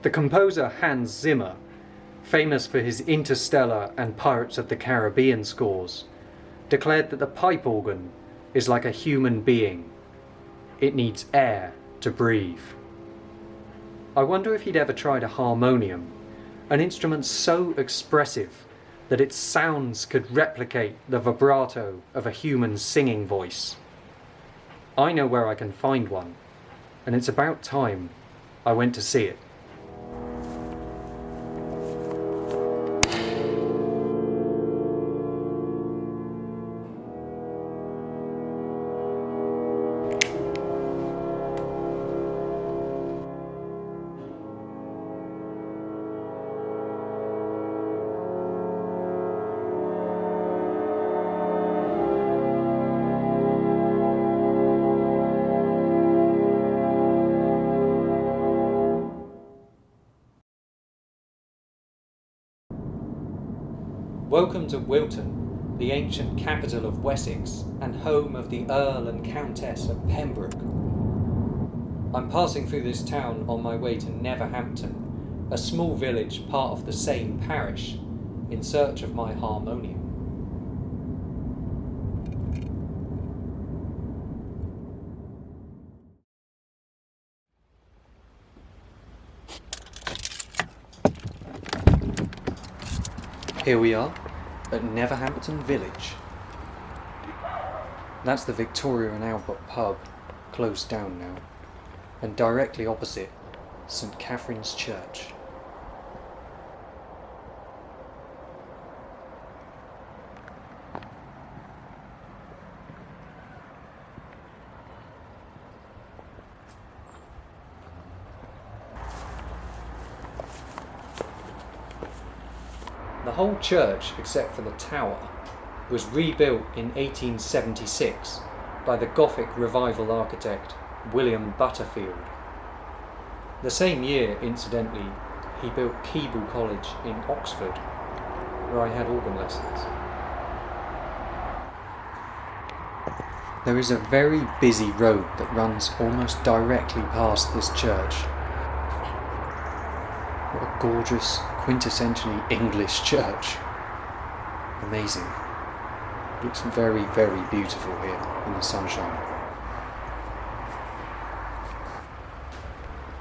The composer Hans Zimmer, famous for his Interstellar and Pirates of the Caribbean scores, declared that the pipe organ is like a human being. It needs air to breathe. I wonder if he'd ever tried a harmonium, an instrument so expressive that its sounds could replicate the vibrato of a human singing voice. I know where I can find one, and it's about time I went to see it. Welcome to Wilton, the ancient capital of Wessex and home of the Earl and Countess of Pembroke. I'm passing through this town on my way to Netherhampton, a small village part of the same parish, in search of my harmonium. Here we are, at Netherhampton Village. That's the Victoria and Albert pub, closed down now, and directly opposite, St Catherine's Church. The whole church, except for the tower, was rebuilt in 1876 by the Gothic revival architect William Butterfield. The same year, incidentally, he built Keble College in Oxford, where I had organ lessons. There is a very busy road that runs almost directly past this church. What a gorgeous, quintessentially English church. Amazing. It looks very, very beautiful here in the sunshine.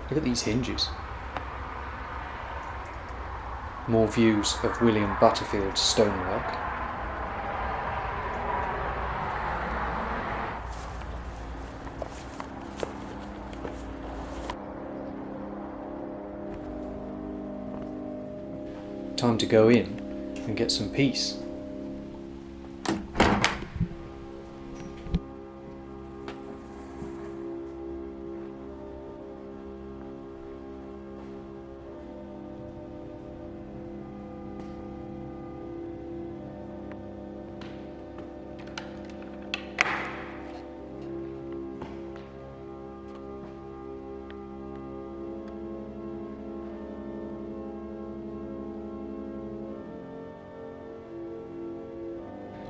Look at these hinges. More views of William Butterfield's stonework. Time to go in and get some peace.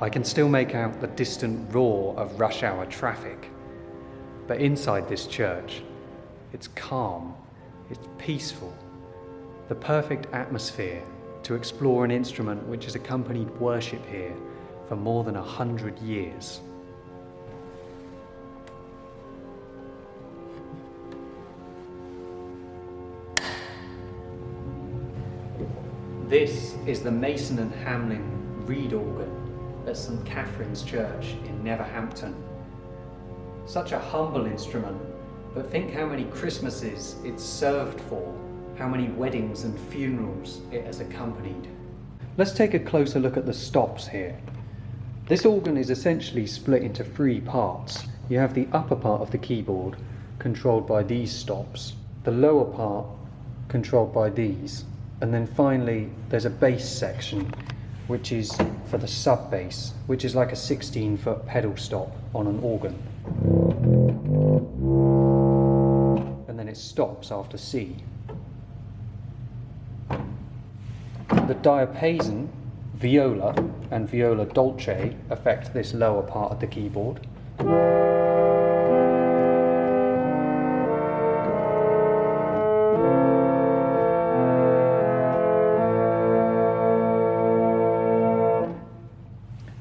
I can still make out the distant roar of rush hour traffic, but inside this church, it's calm, it's peaceful, the perfect atmosphere to explore an instrument which has accompanied worship here for more than 100 years. This is the Mason and Hamlin Reed organ at St Catherine's Church in Netherhampton. Such a humble instrument, but think how many Christmases it's served for, how many weddings and funerals it has accompanied. Let's take a closer look at the stops here. This organ is essentially split into three parts. You have the upper part of the keyboard, controlled by these stops, the lower part controlled by these, and then finally there's a bass section which is for the sub bass, which is like a 16-foot pedal stop on an organ. And then it stops after C. The diapason, viola, and viola dolce affect this lower part of the keyboard.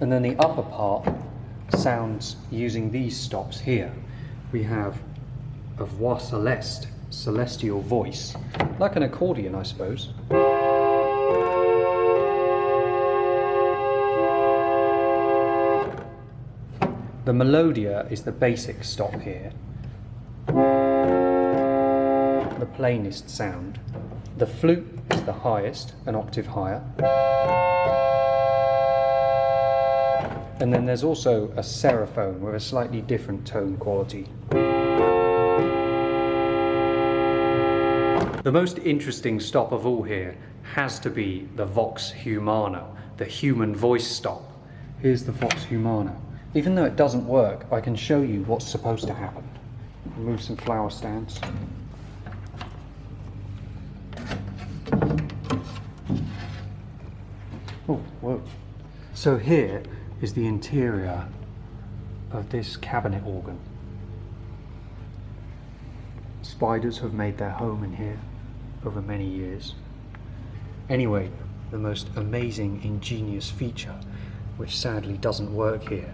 And then the upper part sounds using these stops here. We have a voix céleste, celestial voice, like an accordion, I suppose. The melodia is the basic stop here, the plainest sound. The flute is the highest, an octave higher. And then there's also a seraphone with a slightly different tone quality. The most interesting stop of all here has to be the vox humana, the human voice stop. Here's the vox humana. Even though it doesn't work, I can show you what's supposed to happen. Remove some flower stands. Oh, whoa. So here is the interior of this cabinet organ. Spiders have made their home in here over many years. Anyway, the most amazing, ingenious feature, which sadly doesn't work here.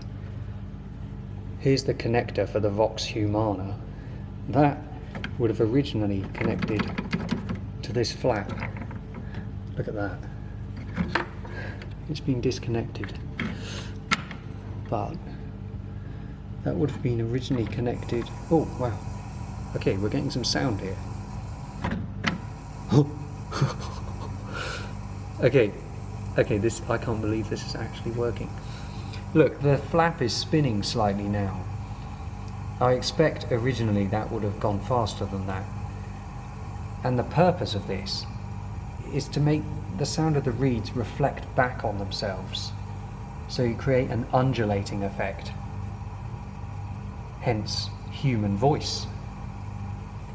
Here's the connector for the vox humana. That would have originally connected to this flap. Look at that. It's been disconnected. But that would have been originally connected. Oh, wow. Okay, we're getting some sound here. Okay, this, I can't believe this is actually working. Look, the flap is spinning slightly now. I expect originally that would have gone faster than that. And the purpose of this is to make the sound of the reeds reflect back on themselves. So you create an undulating effect. Hence, human voice.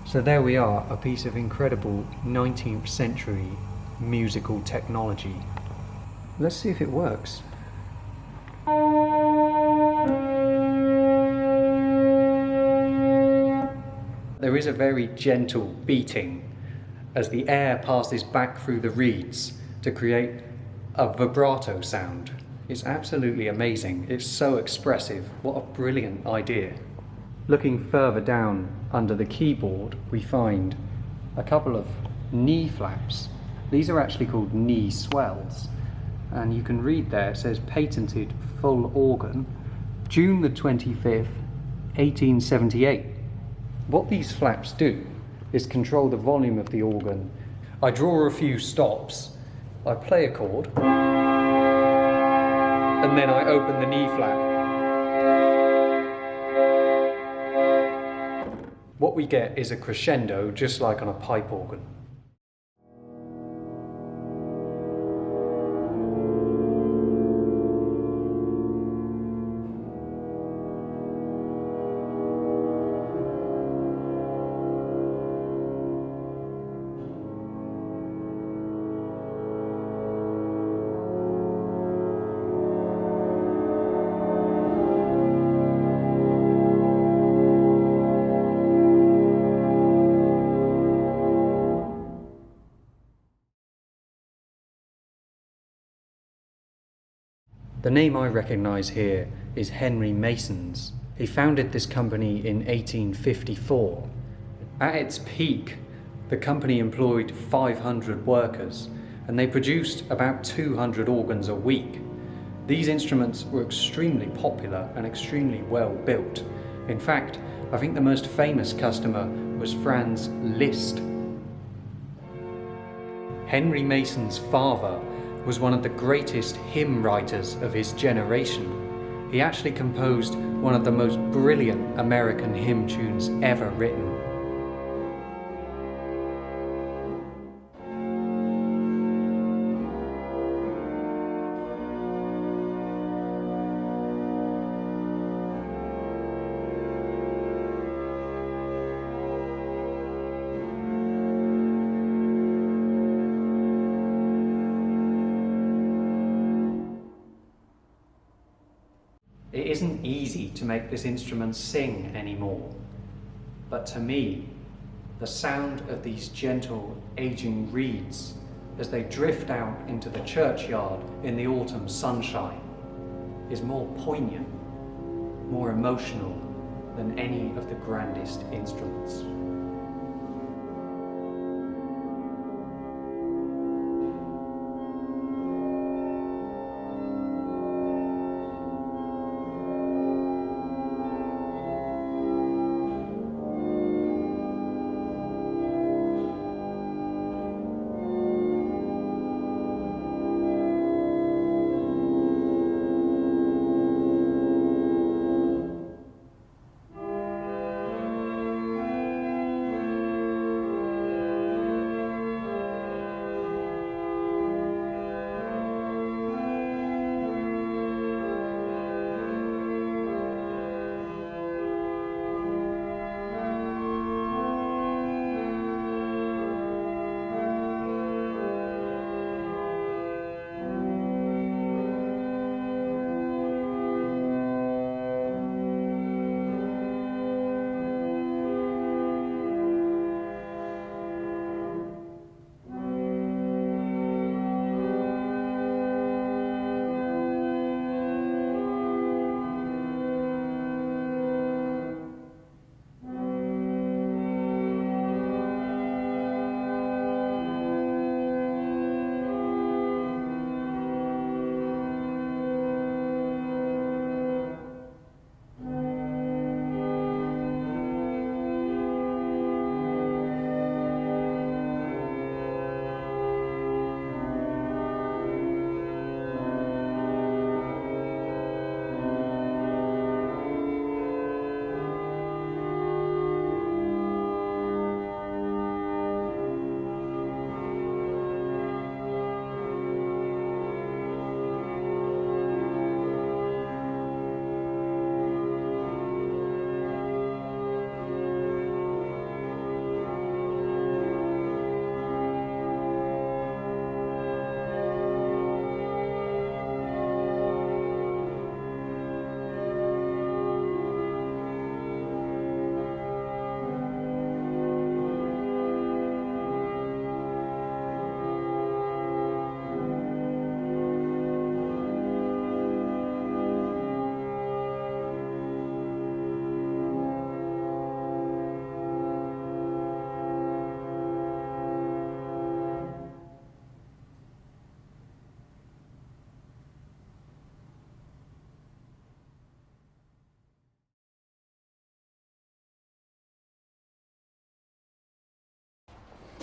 So there we are, a piece of incredible 19th century musical technology. Let's see if it works. There is a very gentle beating as the air passes back through the reeds to create a vibrato sound. It's absolutely amazing. It's so expressive. What a brilliant idea. Looking further down under the keyboard, we find a couple of knee flaps. These are actually called knee swells. And you can read there, it says patented full organ, June the 25th, 1878. What these flaps do is control the volume of the organ. I draw a few stops, I play a chord, and then I open the knee flap. What we get is a crescendo, just like on a pipe organ. The name I recognise here is Henry Mason's. He founded this company in 1854. At its peak, the company employed 500 workers and they produced about 200 organs a week. These instruments were extremely popular and extremely well built. In fact, I think the most famous customer was Franz Liszt. Henry Mason's father was one of the greatest hymn writers of his generation. He actually composed one of the most brilliant American hymn tunes ever written. It isn't easy to make this instrument sing anymore, but to me, the sound of these gentle, aging reeds as they drift out into the churchyard in the autumn sunshine, is more poignant, more emotional than any of the grandest instruments.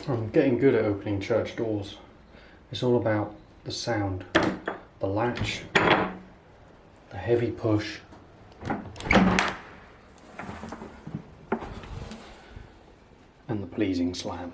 I'm getting good at opening church doors. It's all about the sound, the latch, the heavy push, and the pleasing slam.